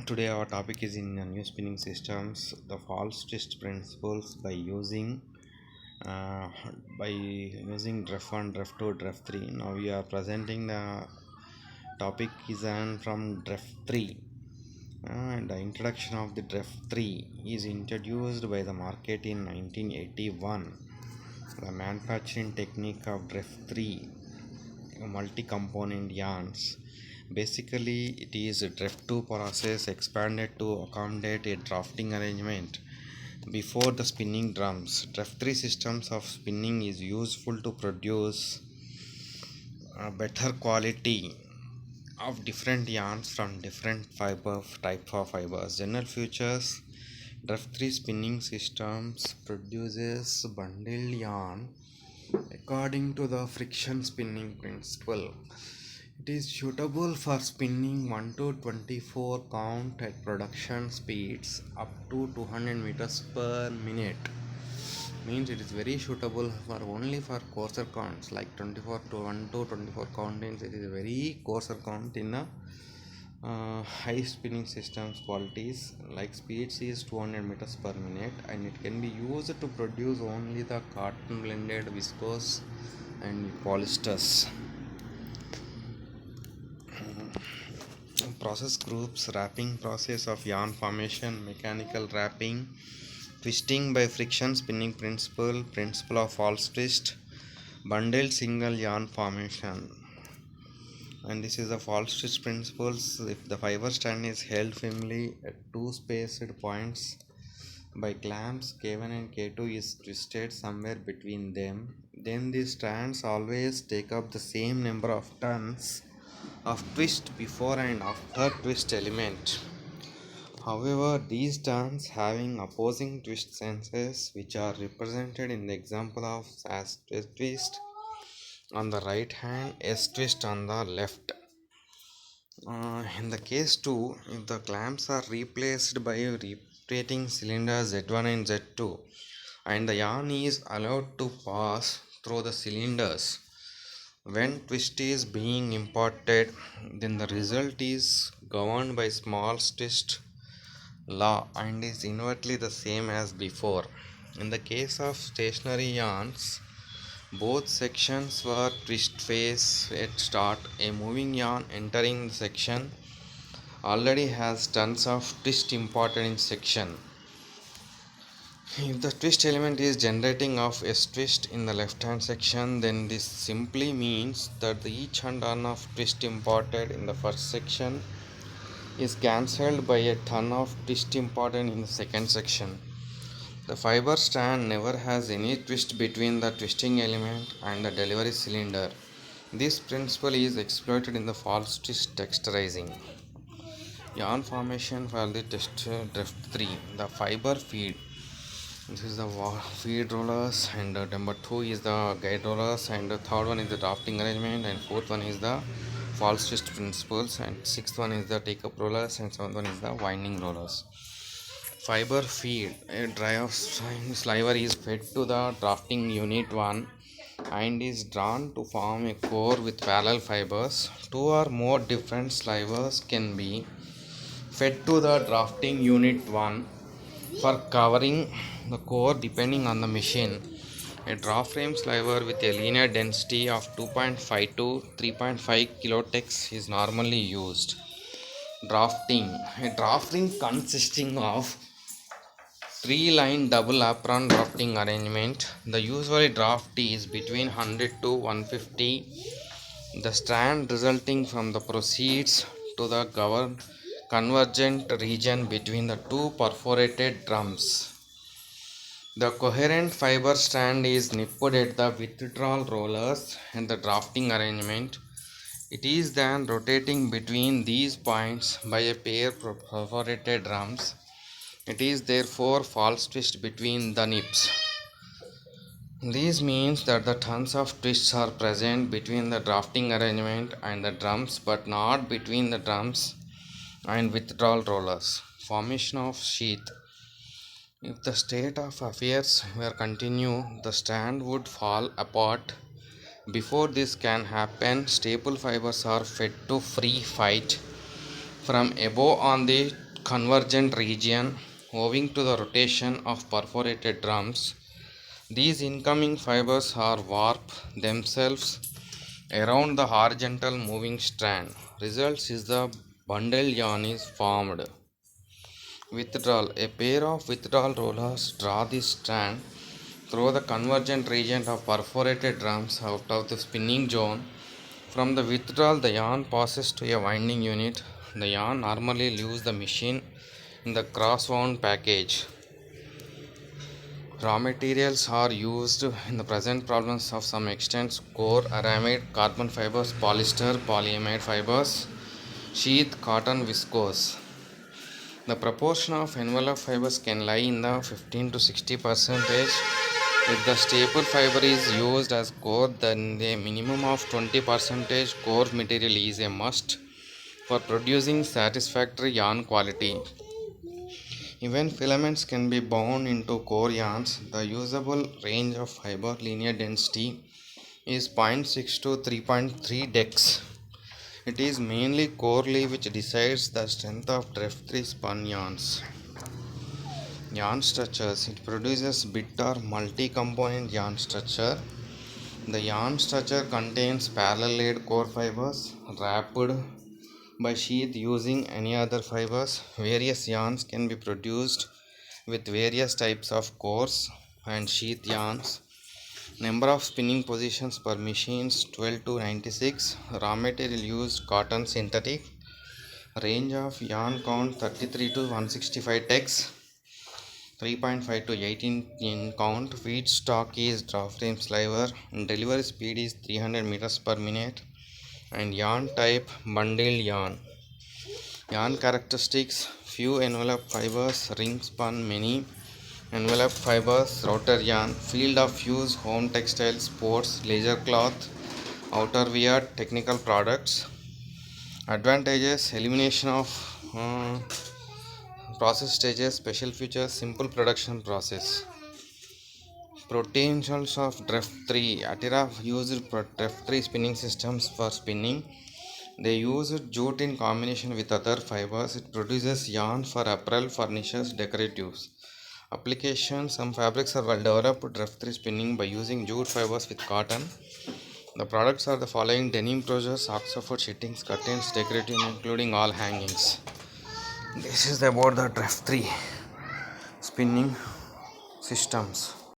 Today our topic is in new spinning systems, the false twist principles uh, by using DREF 1, DREF 2, DREF 3. Now we are presenting the topic is from DREF 3. And the introduction of the DREF 3 is introduced by the market in 1981. The manufacturing technique of DREF 3, multi-component yarns. Basically, it is a drift 2 process expanded to accommodate a drafting arrangement before the spinning drums. Drift 3 systems of spinning is useful to produce a better quality of different yarns from different types of fibers. General features: drift 3 spinning systems produces bundled yarn according to the friction spinning principle. It is suitable for spinning 1 to 24 count at production speeds up to 200 meters per minute. Means it is very suitable for only for coarser counts like 24 to 1 to 24 count. It is very coarser count in a high spinning systems qualities like speeds is 200 meters per minute, and it can be used to produce only the cotton blended viscose and polyesters. Process groups: wrapping process of yarn formation, mechanical wrapping, twisting by friction spinning principle of false twist, bundled single yarn formation. And this is the false twist principles. If the fiber strand is held firmly at two spaced points by clamps, K1 and K2 is twisted somewhere between them, then the strands always take up the same number of turns of twist before and after twist element. However, these turns having opposing twist senses, which are represented in the example of as twist on the right hand, S twist on the left. In the case 2, if the clamps are replaced by rotating cylinders Z1 and Z2 and the yarn is allowed to pass through the cylinders when twist is being imparted, then the result is governed by small twist law and is inversely the same as before. In the case of stationary yarns, both sections were twist face at start. A moving yarn entering the section already has tons of twist imparted in section. If the twist element is generating of S twist in the left hand section, then this simply means that each turn of twist imparted in the first section is cancelled by a ton of twist imparted in the second section. The fiber strand never has any twist between the twisting element and the delivery cylinder. This principle is exploited in the false twist texturizing. Yarn formation for the drift 3. The fiber feed. This is the feed rollers, and number 2 is the guide rollers, and the third one is the drafting arrangement, and fourth one is the false twist principles, and sixth one is the take up rollers, and seventh one is the winding rollers. Fiber feed: a dry of sliver is fed to the drafting unit 1 and is drawn to form a core with parallel fibers. Two or more different slivers can be fed to the drafting unit 1 for covering the core depending on the machine. A draft frame sliver with a linear density of 2.5 to 3.5 kilotex is normally used. Drafting: a drafting consisting of 3-line double apron drafting arrangement. The usual draft is between 100 to 150. The strand resulting from the proceeds to the convergent region between the two perforated drums. The coherent fiber strand is nipped at the withdrawal rollers and the drafting arrangement. It is then rotating between these points by a pair of perforated drums. It is therefore false twist between the nips. This means that the tons of twists are present between the drafting arrangement and the drums, but not between the drums and withdrawal rollers. Formation of sheath: if the state of affairs were continue, the strand would fall apart. Before this can happen, staple fibers are fed to free fight from above on the convergent region owing to the rotation of perforated drums. These incoming fibers are warp themselves around the horizontal moving strand. Results is the bundled yarn is formed. Withdrawal. A pair of withdrawal rollers draw the strand through the convergent region of perforated drums out of the spinning zone. From the withdrawal, the yarn passes to a winding unit. The yarn normally leaves the machine in the cross-wound package. Raw materials are used in the present problems of some extent: core, aramid, carbon fibers, polyester, polyamide fibers, sheath, cotton, viscose. The proportion of envelope fibers can lie in the 15 to 60%. If the staple fiber is used as core, then a minimum of 20% core material is a must for producing satisfactory yarn quality. Even filaments can be bound into core yarns. The usable range of fiber linear density is 0.6 to 3.3 dex. It is mainly corely which decides the strength of F3 spun yarns. Yarn structures. It produces bit or multi-component yarn structure. The yarn structure contains parallel laid core fibers wrapped by sheath using any other fibers. Various yarns can be produced with various types of cores and sheath yarns. Number of spinning positions per machines 12 to 96. Raw material used cotton synthetic. Range of yarn count 33 to 165 tex. 3.5 to 18 in count. Feedstock is draw frame sliver. Delivery speed is 300 meters per minute. And yarn type bundled yarn. Yarn characteristics: few envelope fibers, ring spun, many envelope fibers, router yarn. Field of use: home textiles, sports, leisure cloth, outerwear, technical products. Advantages: elimination of process stages, special features, simple production process. Potentials of DREF3. Attira used DREF3 spinning systems for spinning. They use jute in combination with other fibers. It produces yarn for apparel, furnitures, decoratives. Applications: some fabrics are well developed DREF3 spinning by using jute fibers with cotton. The products are the following: denim trousers, Oxford sheetings, curtains, decorative including all hangings. This is about the DREF3 spinning systems.